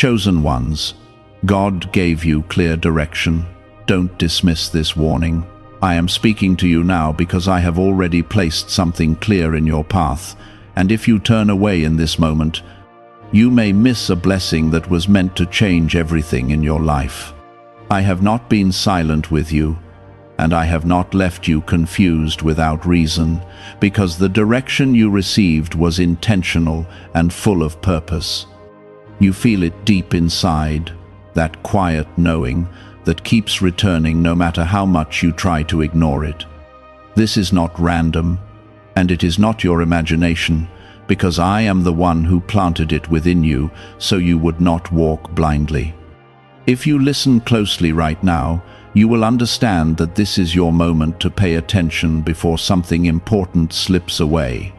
Chosen ones, God gave you clear direction. Don't dismiss this warning. I am speaking to you now because I have already placed something clear in your path, and if you turn away in this moment, you may miss a blessing that was meant to change everything in your life. I have not been silent with you, and I have not left you confused without reason, because the direction you received was intentional and full of purpose. You feel it deep inside, that quiet knowing that keeps returning no matter how much you try to ignore it. This is not random, and it is not your imagination, because I am the one who planted it within you so you would not walk blindly. If you listen closely right now, you will understand that this is your moment to pay attention before something important slips away.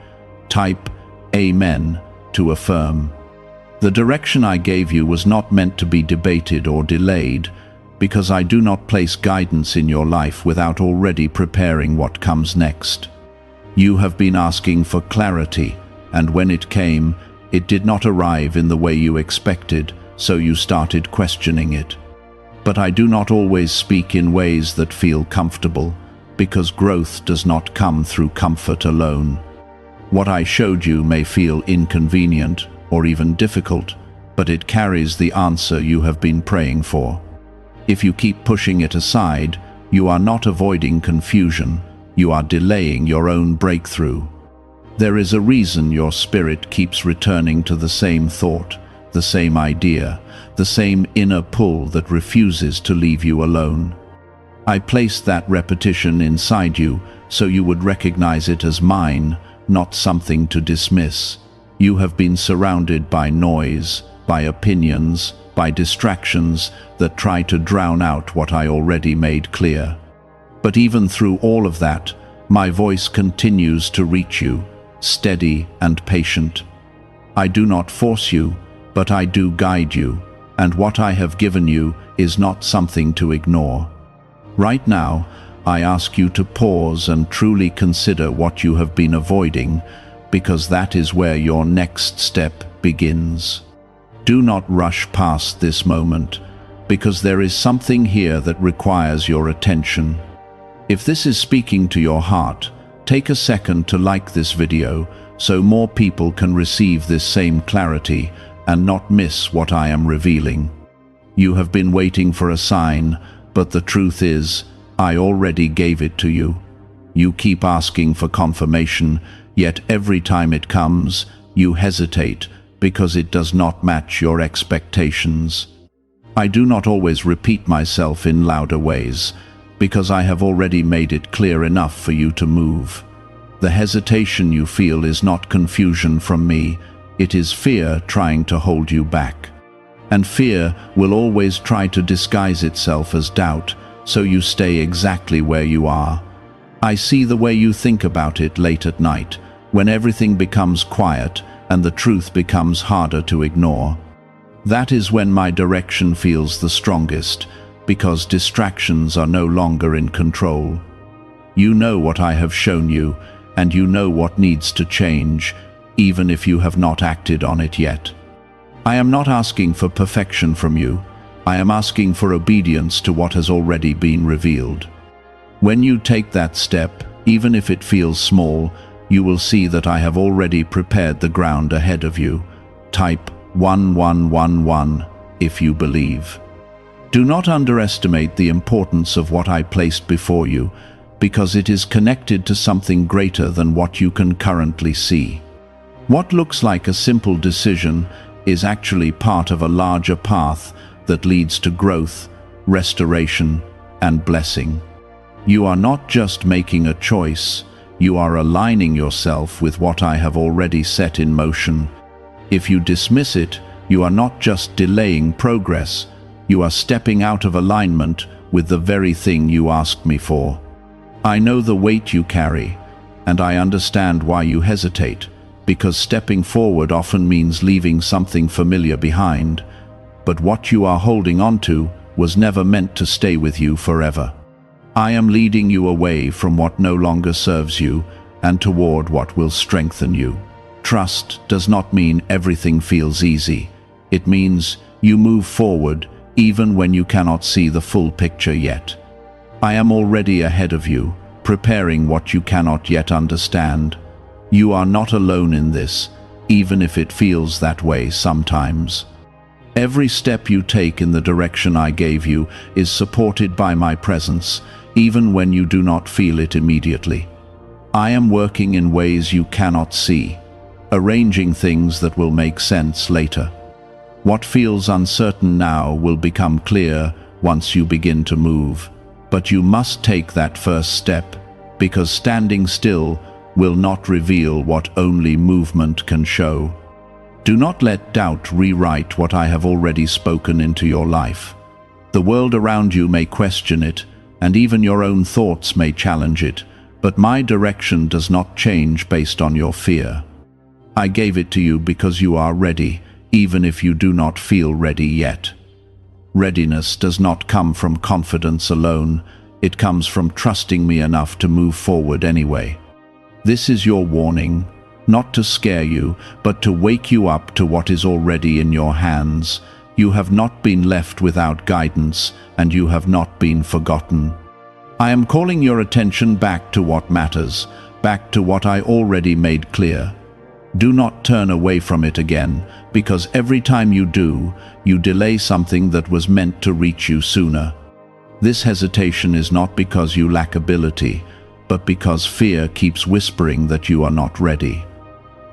Type Amen to affirm. The direction I gave you was not meant to be debated or delayed, because I do not place guidance in your life without already preparing what comes next. You have been asking for clarity, and when it came, it did not arrive in the way you expected, so you started questioning it. But I do not always speak in ways that feel comfortable, because growth does not come through comfort alone. What I showed you may feel inconvenient or even difficult, but it carries the answer you have been praying for. If you keep pushing it aside, you are not avoiding confusion, you are delaying your own breakthrough. There is a reason your spirit keeps returning to the same thought, the same idea, the same inner pull that refuses to leave you alone. I placed that repetition inside you so you would recognize it as mine, not something to dismiss. You have been surrounded by noise, by opinions, by distractions that try to drown out what I already made clear. But even through all of that, my voice continues to reach you, steady and patient. I do not force you, but I do guide you, and what I have given you is not something to ignore. Right now, I ask you to pause and truly consider what you have been avoiding, because that is where your next step begins. Do not rush past this moment, because there is something here that requires your attention. If this is speaking to your heart, take a second to like this video so more people can receive this same clarity and not miss what I am revealing. You have been waiting for a sign, but the truth is, I already gave it to you. You keep asking for confirmation, yet every time it comes, you hesitate because it does not match your expectations. I do not always repeat myself in louder ways, because I have already made it clear enough for you to move. The hesitation you feel is not confusion from me, it is fear trying to hold you back. And fear will always try to disguise itself as doubt, so you stay exactly where you are. I see the way you think about it late at night, when everything becomes quiet and the truth becomes harder to ignore. That is when my direction feels the strongest, because distractions are no longer in control. You know what I have shown you, and you know what needs to change, even if you have not acted on it yet. I am not asking for perfection from you. I am asking for obedience to what has already been revealed. When you take that step, even if it feels small, you will see that I have already prepared the ground ahead of you. Type 1111 if you believe. Do not underestimate the importance of what I placed before you, because it is connected to something greater than what you can currently see. What looks like a simple decision is actually part of a larger path that leads to growth, restoration, and blessing. You are not just making a choice, you are aligning yourself with what I have already set in motion. If you dismiss it, you are not just delaying progress, you are stepping out of alignment with the very thing you asked me for. I know the weight you carry, and I understand why you hesitate, because stepping forward often means leaving something familiar behind. But what you are holding onto was never meant to stay with you forever. I am leading you away from what no longer serves you and toward what will strengthen you. Trust does not mean everything feels easy. It means You move forward, even when you cannot see the full picture yet. I am already ahead of you, preparing what you cannot yet understand. You are not alone in this, even if it feels that way sometimes. Every step you take in the direction I gave you is supported by my presence, even when you do not feel it immediately. I am working in ways you cannot see, arranging things that will make sense later. What feels uncertain now will become clear once you begin to move. But you must take that first step, because standing still will not reveal what only movement can show. Do not let doubt rewrite what I have already spoken into your life. The world around you may question it, and even your own thoughts may challenge it, but my direction does not change based on your fear. I gave it to you because you are ready, even if you do not feel ready yet. Readiness does not come from confidence alone, it comes from trusting me enough to move forward anyway. This is your warning, not to scare you, but to wake you up to what is already in your hands. You have not been left without guidance, and you have not been forgotten. I am calling your attention back to what matters, back to what I already made clear. Do not turn away from it again, because every time you do, you delay something that was meant to reach you sooner. This hesitation is not because you lack ability, but because fear keeps whispering that you are not ready.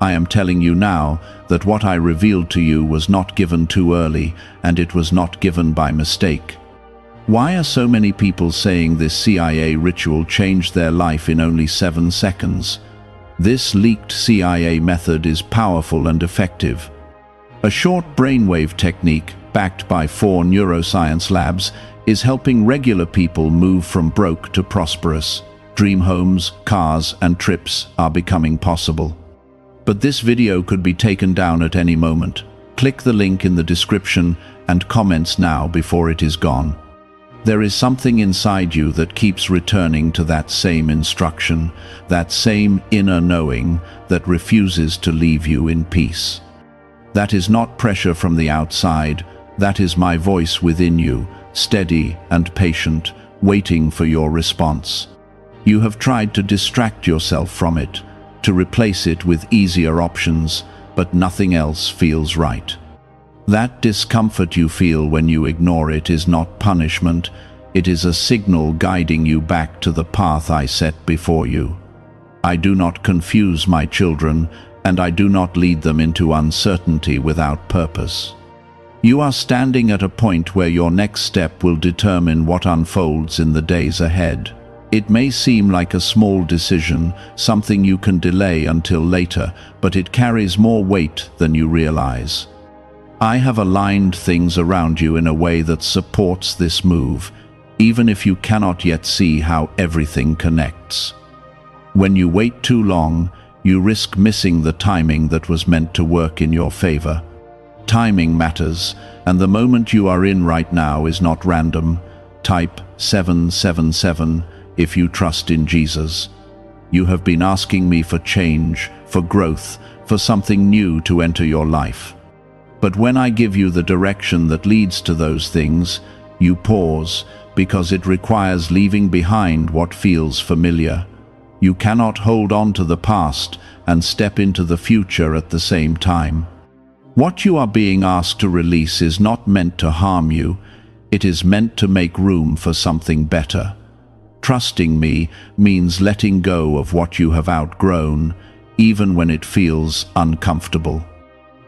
I am telling you now that what I revealed to you was not given too early, and it was not given by mistake. Why are so many people saying this CIA ritual changed their life in only 7 seconds? This leaked CIA method is powerful and effective. A short brainwave technique, backed by 4 neuroscience labs, is helping regular people move from broke to prosperous. Dream homes, cars, and trips are becoming possible. But this video could be taken down at any moment. Click the link in the description and comments now before it is gone. There is something inside you that keeps returning to that same instruction, that same inner knowing that refuses to leave you in peace. That is not pressure from the outside, that is my voice within you, steady and patient, waiting for your response. You have tried to distract yourself from it, to replace it with easier options, but nothing else feels right. That discomfort you feel when you ignore it is not punishment, it is a signal guiding you back to the path I set before you. I do not confuse my children, and I do not lead them into uncertainty without purpose. You are standing at a point where your next step will determine what unfolds in the days ahead. It may seem like a small decision, something you can delay until later, but it carries more weight than you realize. I have aligned things around you in a way that supports this move, even if you cannot yet see how everything connects. When you wait too long, you risk missing the timing that was meant to work in your favor. Timing matters, and the moment you are in right now is not random. Type 777 if you trust in Jesus. You have been asking me for change, for growth, for something new to enter your life. But when I give you the direction that leads to those things, you pause, because it requires leaving behind what feels familiar. You cannot hold on to the past and step into the future at the same time. What you are being asked to release is not meant to harm you, it is meant to make room for something better. Trusting me means letting go of what you have outgrown, even when it feels uncomfortable.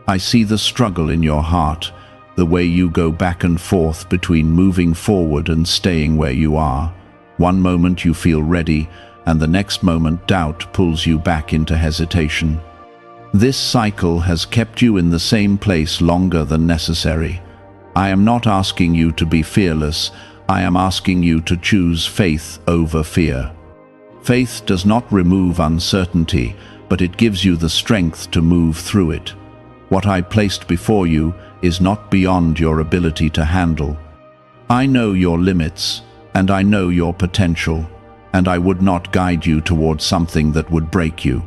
I see the struggle in your heart, the way you go back and forth between moving forward and staying where you are. One moment you feel ready, and the next moment doubt pulls you back into hesitation. This cycle has kept you in the same place longer than necessary. I am not asking you to be fearless, I am asking you to choose faith over fear. Faith does not remove uncertainty, but it gives you the strength to move through it. What I placed before you is not beyond your ability to handle. I know your limits, and I know your potential, and I would not guide you towards something that would break you.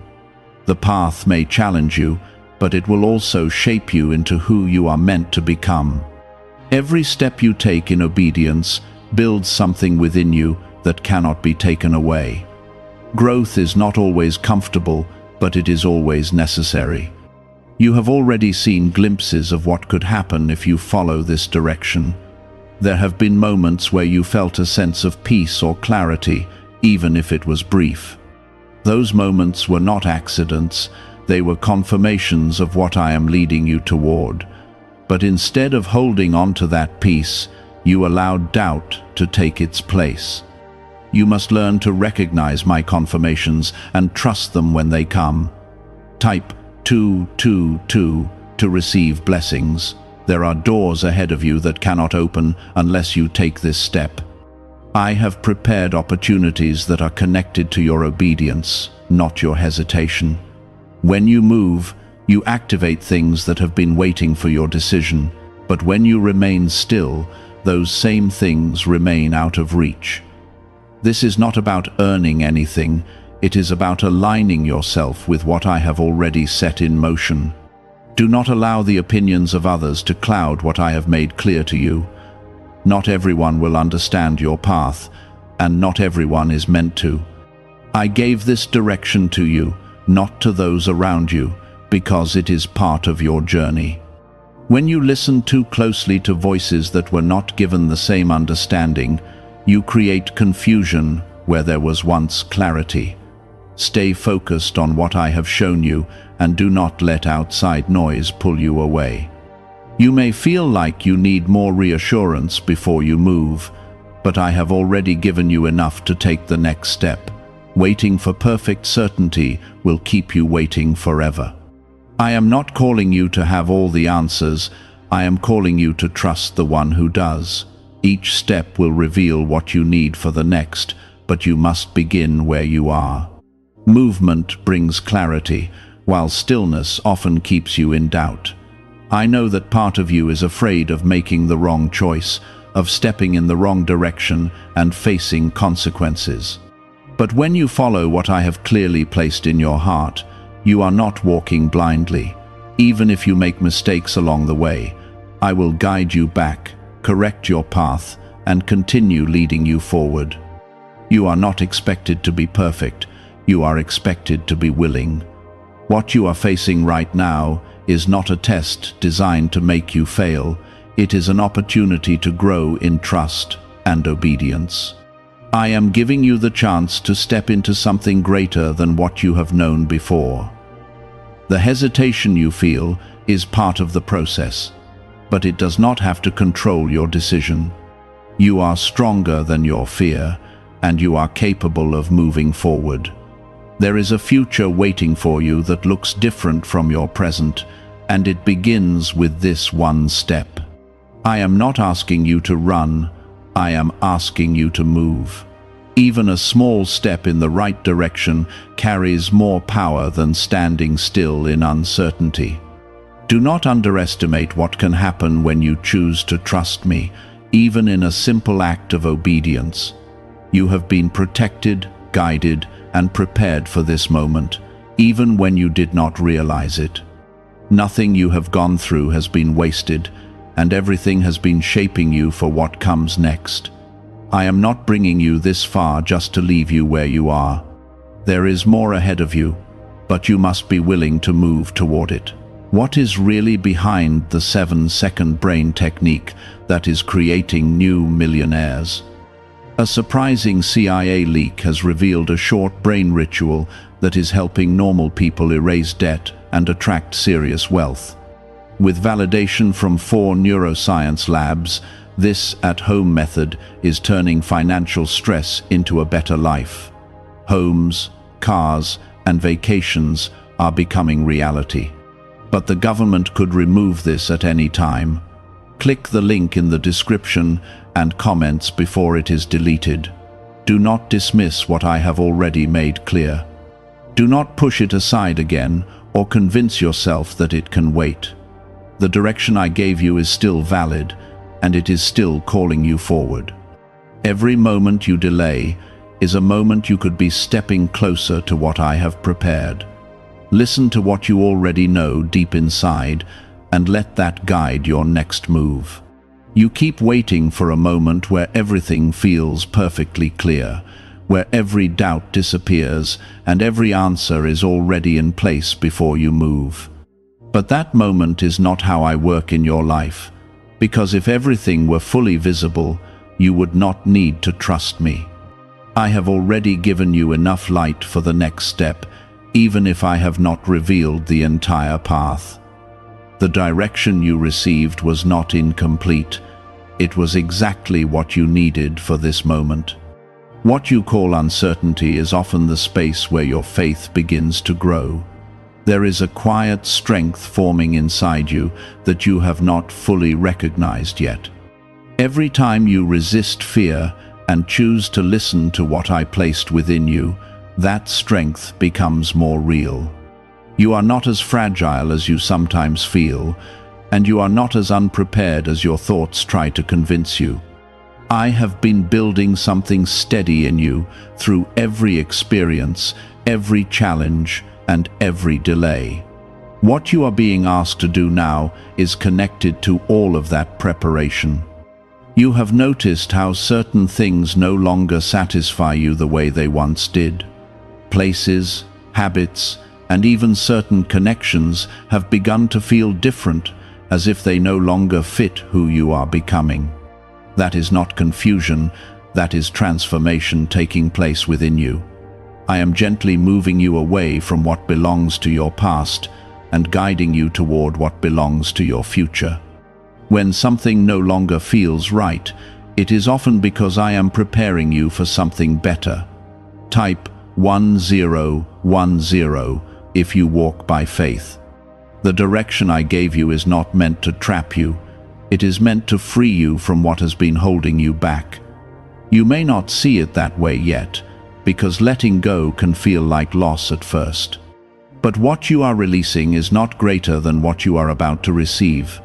The path may challenge you, but it will also shape you into who you are meant to become. Every step you take in obedience builds something within you that cannot be taken away. Growth is not always comfortable, but it is always necessary. You have already seen glimpses of what could happen if you follow this direction. There have been moments where you felt a sense of peace or clarity, even if it was brief. Those moments were not accidents, they were confirmations of what I am leading you toward. But instead of holding on to that peace, you allowed doubt to take its place. You must learn to recognize my confirmations and trust them when they come. Type 222 to receive blessings. There are doors ahead of you that cannot open unless you take this step. I have prepared opportunities that are connected to your obedience, not your hesitation. When you move, you activate things that have been waiting for your decision, but when you remain still, those same things remain out of reach. This is not about earning anything, it is about aligning yourself with what I have already set in motion. Do not allow the opinions of others to cloud what I have made clear to you. Not everyone will understand your path, and not everyone is meant to. I gave this direction to you, not to those around you, because it is part of your journey. When you listen too closely to voices that were not given the same understanding, you create confusion where there was once clarity. Stay focused on what I have shown you and do not let outside noise pull you away. You may feel like you need more reassurance before you move, but I have already given you enough to take the next step. Waiting for perfect certainty will keep you waiting forever. I am not calling you to have all the answers, I am calling you to trust the one who does. Each step will reveal what you need for the next, but you must begin where you are. Movement brings clarity, while stillness often keeps you in doubt. I know that part of you is afraid of making the wrong choice, of stepping in the wrong direction and facing consequences. But when you follow what I have clearly placed in your heart, you are not walking blindly. Even if you make mistakes along the way, I will guide you back, correct your path, and continue leading you forward. You are not expected to be perfect, you are expected to be willing. What you are facing right now is not a test designed to make you fail, it is an opportunity to grow in trust and obedience. I am giving you the chance to step into something greater than what you have known before. The hesitation you feel is part of the process, but it does not have to control your decision. You are stronger than your fear, and you are capable of moving forward. There is a future waiting for you that looks different from your present, and it begins with this one step. I am not asking you to run, I am asking you to move. Even a small step in the right direction carries more power than standing still in uncertainty. Do not underestimate what can happen when you choose to trust me, even in a simple act of obedience. You have been protected, guided, and prepared for this moment, even when you did not realize it. Nothing you have gone through has been wasted, and everything has been shaping you for what comes next. I am not bringing you this far just to leave you where you are. There is more ahead of you, but you must be willing to move toward it. What is really behind the 7-second brain technique that is creating new millionaires? A surprising CIA leak has revealed a short brain ritual that is helping normal people erase debt and attract serious wealth. With validation from 4 neuroscience labs, this at-home method is turning financial stress into a better life. Homes, cars, and vacations are becoming reality. But the government could remove this at any time. Click the link in the description and comments before it is deleted. Do not dismiss what I have already made clear. Do not push it aside again or convince yourself that it can wait. The direction I gave you is still valid, and it is still calling you forward. Every moment you delay is a moment you could be stepping closer to what I have prepared. Listen to what you already know deep inside and let that guide your next move. You keep waiting for a moment where everything feels perfectly clear, where every doubt disappears and every answer is already in place before you move. But that moment is not how I work in your life, because if everything were fully visible, you would not need to trust me. I have already given you enough light for the next step, even if I have not revealed the entire path. The direction you received was not incomplete. It was exactly what you needed for this moment. What you call uncertainty is often the space where your faith begins to grow. There is a quiet strength forming inside you that you have not fully recognized yet. Every time you resist fear and choose to listen to what I placed within you, that strength becomes more real. You are not as fragile as you sometimes feel, and you are not as unprepared as your thoughts try to convince you. I have been building something steady in you through every experience, every challenge, and every delay. What you are being asked to do now is connected to all of that preparation. You have noticed how certain things no longer satisfy you the way they once did. Places, habits, and even certain connections have begun to feel different, as if they no longer fit who you are becoming. That is not confusion, that is transformation taking place within you. I am gently moving you away from what belongs to your past and guiding you toward what belongs to your future. When something no longer feels right, it is often because I am preparing you for something better. Type 1010 if you walk by faith. The direction I gave you is not meant to trap you. It is meant to free you from what has been holding you back. You may not see it that way yet, because letting go can feel like loss at first. But what you are releasing is not greater than what you are about to receive.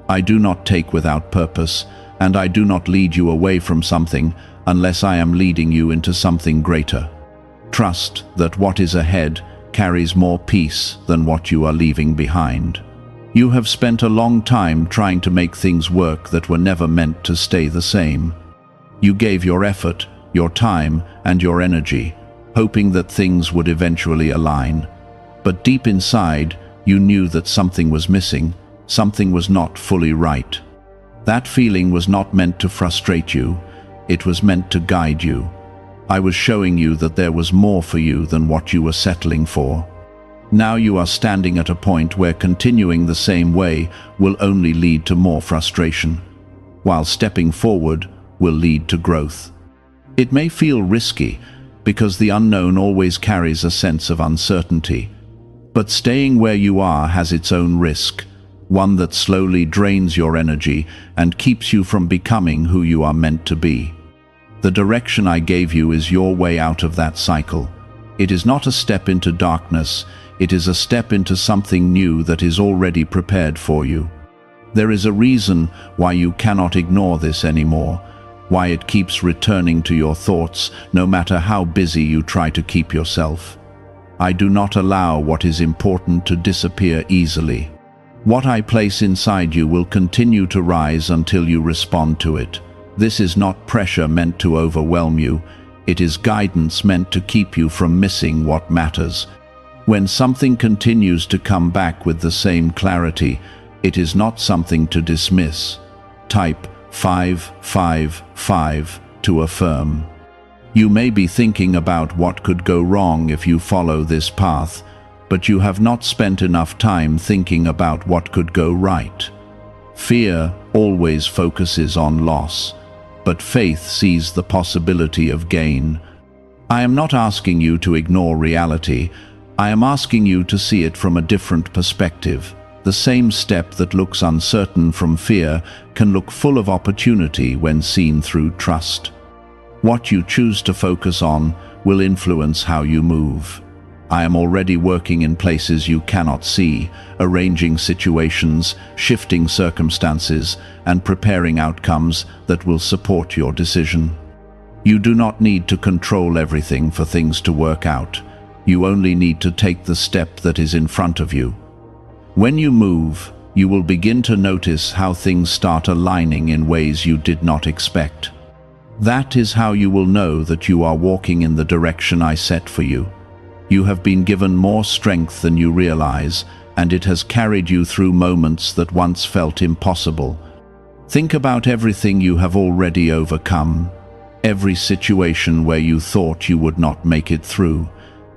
I do not take without purpose, and I do not lead you away from something unless I am leading you into something greater. Trust that what is ahead carries more peace than what you are leaving behind. You have spent a long time trying to make things work that were never meant to stay the same. You gave your effort, your time, and your energy, hoping that things would eventually align. But deep inside, you knew that something was missing, something was not fully right. That feeling was not meant to frustrate you, it was meant to guide you. I was showing you that there was more for you than what you were settling for. Now you are standing at a point where continuing the same way will only lead to more frustration, while stepping forward will lead to growth. It may feel risky, because the unknown always carries a sense of uncertainty. But staying where you are has its own risk, one that slowly drains your energy and keeps you from becoming who you are meant to be. The direction I gave you is your way out of that cycle. It is not a step into darkness, it is a step into something new that is already prepared for you. There is a reason why you cannot ignore this anymore, why it keeps returning to your thoughts no matter how busy you try to keep yourself. I do not allow what is important to disappear easily. What I place inside you will continue to rise until you respond to it. This is not pressure meant to overwhelm you. It is guidance meant to keep you from missing what matters. When something continues to come back with the same clarity, it is not something to dismiss. Type 555 to affirm. You may be thinking about what could go wrong if you follow this path, but you have not spent enough time thinking about what could go right. Fear always focuses on loss, but faith sees the possibility of gain. I am not asking you to ignore reality. I am asking you to see it from a different perspective. The same step that looks uncertain from fear can look full of opportunity when seen through trust. What you choose to focus on will influence how you move. I am already working in places you cannot see, arranging situations, shifting circumstances, and preparing outcomes that will support your decision. You do not need to control everything for things to work out. You only need to take the step that is in front of you. When you move, you will begin to notice how things start aligning in ways you did not expect. That is how you will know that you are walking in the direction I set for you. You have been given more strength than you realize, and it has carried you through moments that once felt impossible. Think about everything you have already overcome, every situation where you thought you would not make it through,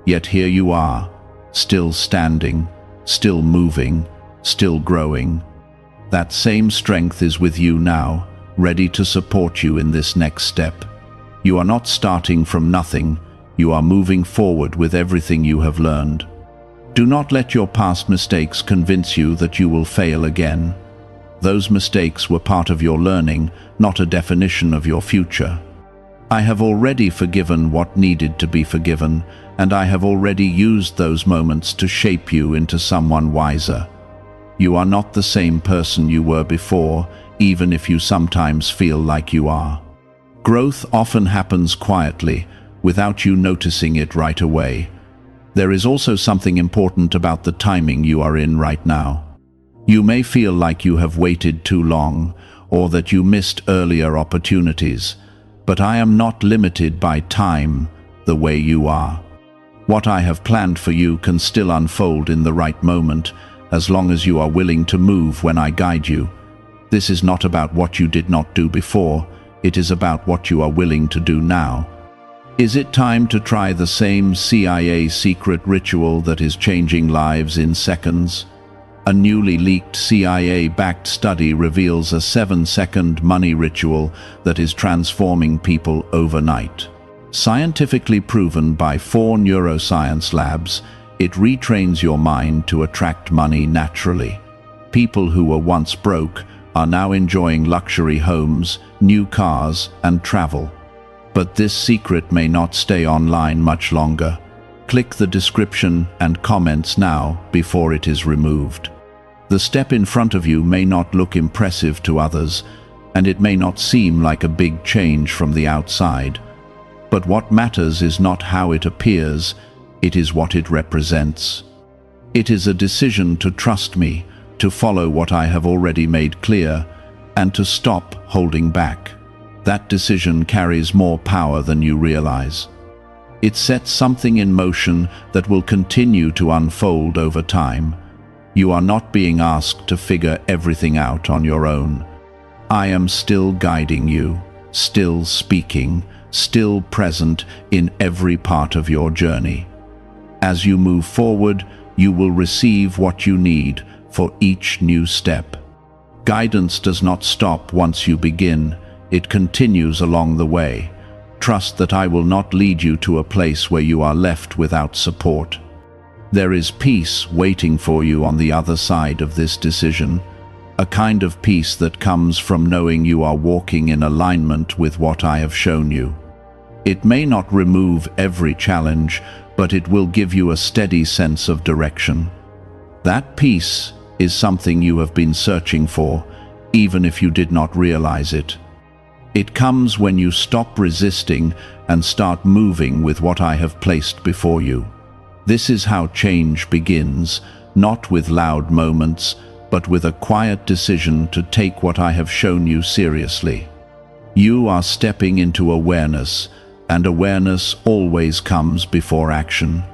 yet here you are, still standing, still moving, still growing. That same strength is with you now, ready to support you in this next step. You are not starting from nothing, you are moving forward with everything you have learned. Do not let your past mistakes convince you that you will fail again. Those mistakes were part of your learning, not a definition of your future. I have already forgiven what needed to be forgiven, and I have already used those moments to shape you into someone wiser. You are not the same person you were before, even if you sometimes feel like you are. Growth often happens quietly, without you noticing it right away. There is also something important about the timing you are in right now. You may feel like you have waited too long, or that you missed earlier opportunities, but I am not limited by time the way you are. What I have planned for you can still unfold in the right moment, as long as you are willing to move when I guide you. This is not about what you did not do before, it is about what you are willing to do now. Is it time to try the same CIA secret ritual that is changing lives in seconds? A newly leaked CIA-backed study reveals a 7-second money ritual that is transforming people overnight. Scientifically proven by 4 neuroscience labs, it retrains your mind to attract money naturally. People who were once broke are now enjoying luxury homes, new cars, and travel. But this secret may not stay online much longer. Click the description and comments now before it is removed. The step in front of you may not look impressive to others, and it may not seem like a big change from the outside. But what matters is not how it appears, it is what it represents. It is a decision to trust me, to follow what I have already made clear, and to stop holding back. That decision carries more power than you realize. It sets something in motion that will continue to unfold over time. You are not being asked to figure everything out on your own. I am still guiding you, still speaking, still present in every part of your journey. As you move forward, you will receive what you need for each new step. Guidance does not stop once you begin, it continues along the way. Trust that I will not lead you to a place where you are left without support. There is peace waiting for you on the other side of this decision, a kind of peace that comes from knowing you are walking in alignment with what I have shown you. It may not remove every challenge, but it will give you a steady sense of direction. That peace is something you have been searching for, even if you did not realize it. It comes when you stop resisting and start moving with what I have placed before you. This is how change begins, not with loud moments, but with a quiet decision to take what I have shown you seriously. You are stepping into awareness, and awareness always comes before action.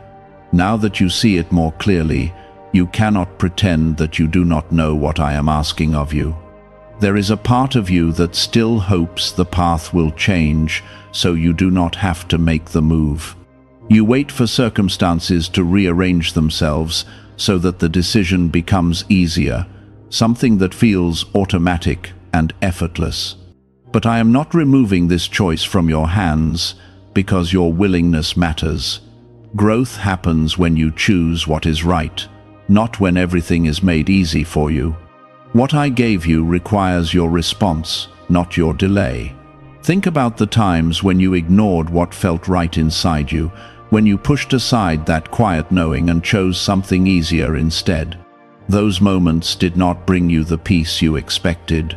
Now that you see it more clearly, you cannot pretend that you do not know what I am asking of you. There is a part of you that still hopes the path will change, so you do not have to make the move. You wait for circumstances to rearrange themselves so that the decision becomes easier, something that feels automatic and effortless. But I am not removing this choice from your hands because your willingness matters. Growth happens when you choose what is right, not when everything is made easy for you. What I gave you requires your response, not your delay. Think about the times when you ignored what felt right inside you, when you pushed aside that quiet knowing and chose something easier instead. Those moments did not bring you the peace you expected.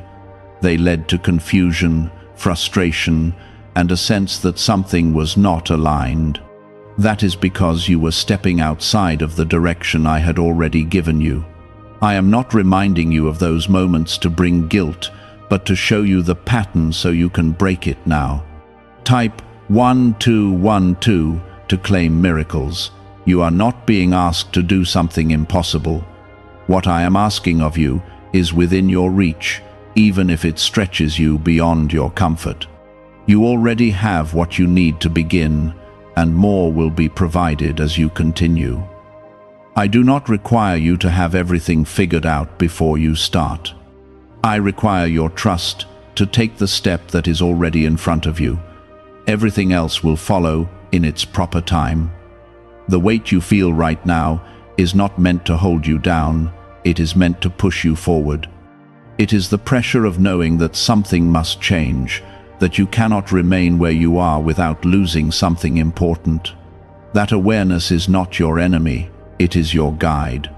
They led to confusion, frustration, and a sense that something was not aligned. That is because you were stepping outside of the direction I had already given you. I am not reminding you of those moments to bring guilt, but to show you the pattern so you can break it now. Type 1212 to claim miracles. You are not being asked to do something impossible. What I am asking of you is within your reach, even if it stretches you beyond your comfort. You already have what you need to begin, and more will be provided as you continue. I do not require you to have everything figured out before you start. I require your trust to take the step that is already in front of you. Everything else will follow in its proper time. The weight you feel right now is not meant to hold you down, it is meant to push you forward. It is the pressure of knowing that something must change, that you cannot remain where you are without losing something important. That awareness is not your enemy, it is your guide.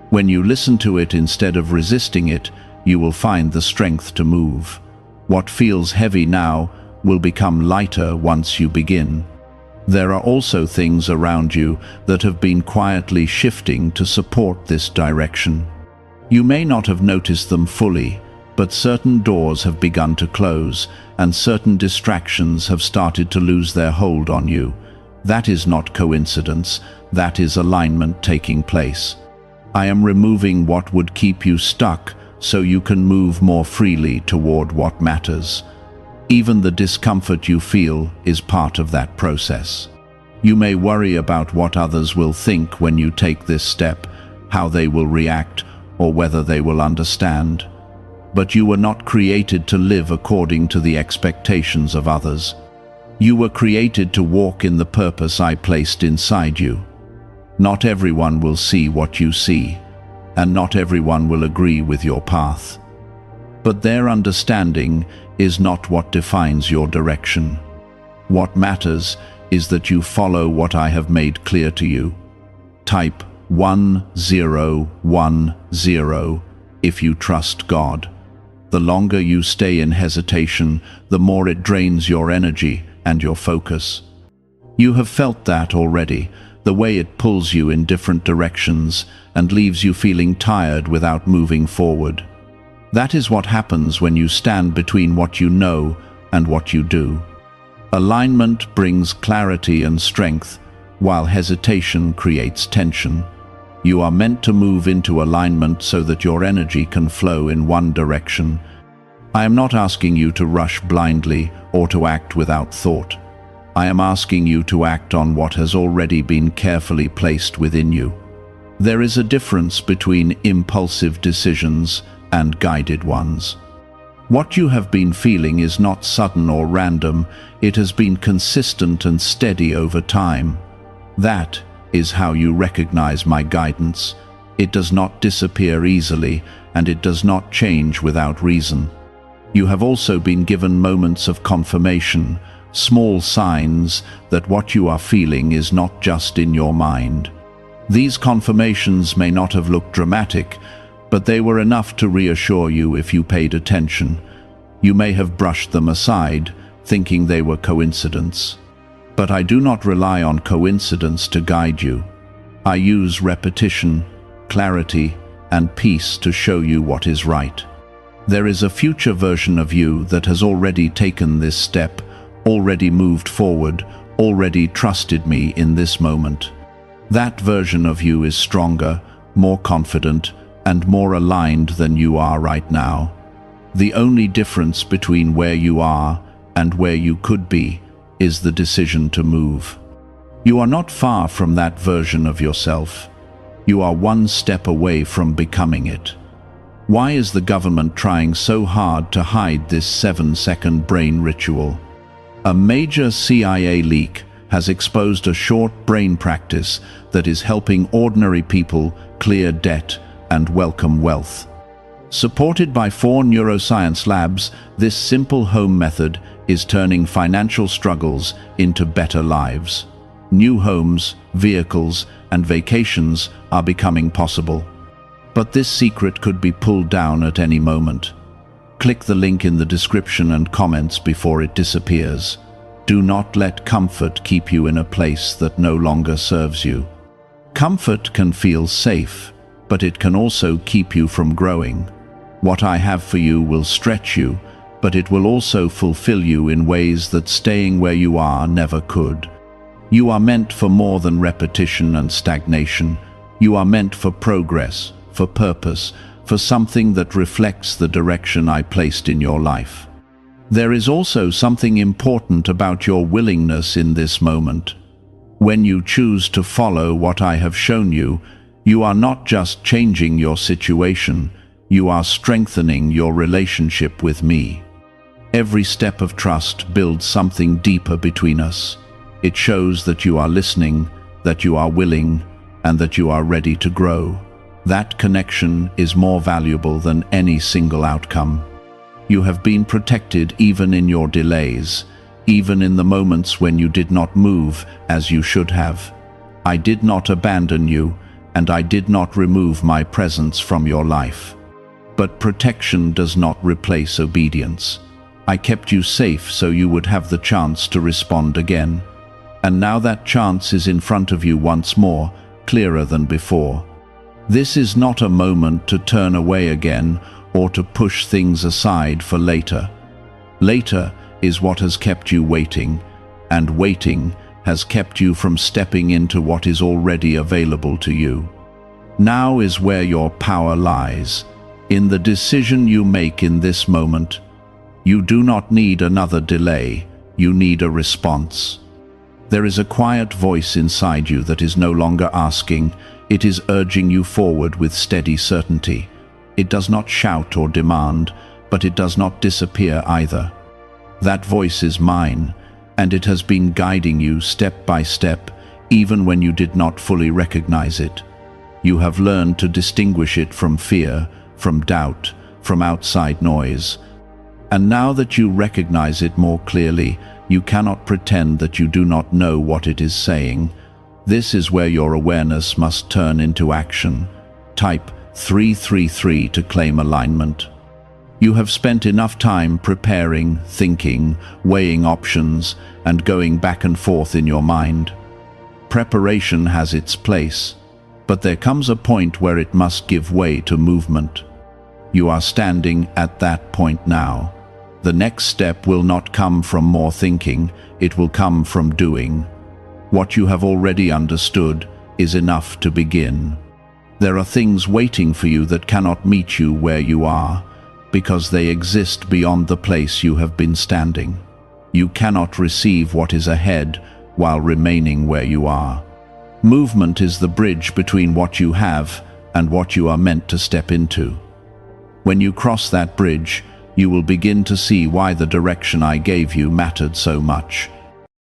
When you listen to it instead of resisting it, you will find the strength to move. What feels heavy now will become lighter once you begin. There are also things around you that have been quietly shifting to support this direction. You may not have noticed them fully, but certain doors have begun to close, and certain distractions have started to lose their hold on you. That is not coincidence, that is alignment taking place. I am removing what would keep you stuck so you can move more freely toward what matters. Even the discomfort you feel is part of that process. You may worry about what others will think when you take this step, how they will react, or whether they will understand. But you were not created to live according to the expectations of others. You were created to walk in the purpose I placed inside you. Not everyone will see what you see, and not everyone will agree with your path. But their understanding is not what defines your direction. What matters is that you follow what I have made clear to you. Type 1010 if you trust God. The longer you stay in hesitation, the more it drains your energy and your focus. You have felt that already, the way it pulls you in different directions and leaves you feeling tired without moving forward. That is what happens when you stand between what you know and what you do. Alignment brings clarity and strength, while hesitation creates tension. You are meant to move into alignment so that your energy can flow in one direction. I am not asking you to rush blindly or to act without thought. I am asking you to act on what has already been carefully placed within you. There is a difference between impulsive decisions and guided ones. What you have been feeling is not sudden or random, it has been consistent and steady over time. That is how you recognize my guidance. It does not disappear easily, and it does not change without reason. You have also been given moments of confirmation, small signs that what you are feeling is not just in your mind. These confirmations may not have looked dramatic, but they were enough to reassure you if you paid attention. You may have brushed them aside, thinking they were coincidence. But I do not rely on coincidence to guide you. I use repetition, clarity, and peace to show you what is right. There is a future version of you that has already taken this step, already moved forward, already trusted me in this moment. That version of you is stronger, more confident, and more aligned than you are right now. The only difference between where you are and where you could be is the decision to move. You are not far from that version of yourself. You are one step away from becoming it. Why is the government trying so hard to hide this 7-second brain ritual? A major CIA leak has exposed a short brain practice that is helping ordinary people clear debt and welcome wealth. Supported by 4 neuroscience labs, this simple home method is turning financial struggles into better lives. New homes, vehicles, and vacations are becoming possible. But this secret could be pulled down at any moment. Click the link in the description and comments before it disappears. Do not let comfort keep you in a place that no longer serves you. Comfort can feel safe, but it can also keep you from growing. What I have for you will stretch you, but it will also fulfill you in ways that staying where you are never could. You are meant for more than repetition and stagnation. You are meant for progress, for purpose, for something that reflects the direction I placed in your life. There is also something important about your willingness in this moment. When you choose to follow what I have shown you, you are not just changing your situation, you are strengthening your relationship with me. Every step of trust builds something deeper between us. It shows that you are listening, that you are willing, and that you are ready to grow. That connection is more valuable than any single outcome. You have been protected even in your delays, even in the moments when you did not move as you should have. I did not abandon you, and I did not remove my presence from your life. But protection does not replace obedience. I kept you safe so you would have the chance to respond again. And now that chance is in front of you once more, clearer than before. This is not a moment to turn away again or to push things aside for later. Later is what has kept you waiting, and waiting has kept you from stepping into what is already available to you. Now is where your power lies, in the decision you make in this moment. You do not need another delay, you need a response. There is a quiet voice inside you that is no longer asking, it is urging you forward with steady certainty. It does not shout or demand, but it does not disappear either. That voice is mine, and it has been guiding you step by step, even when you did not fully recognize it. You have learned to distinguish it from fear, from doubt, from outside noise. And now that you recognize it more clearly, you cannot pretend that you do not know what it is saying. This is where your awareness must turn into action. Type 333 to claim alignment. You have spent enough time preparing, thinking, weighing options, and going back and forth in your mind. Preparation has its place, but there comes a point where it must give way to movement. You are standing at that point now. The next step will not come from more thinking, it will come from doing. What you have already understood is enough to begin. There are things waiting for you that cannot meet you where you are, because they exist beyond the place you have been standing. You cannot receive what is ahead while remaining where you are. Movement is the bridge between what you have and what you are meant to step into. When you cross that bridge, you will begin to see why the direction I gave you mattered so much.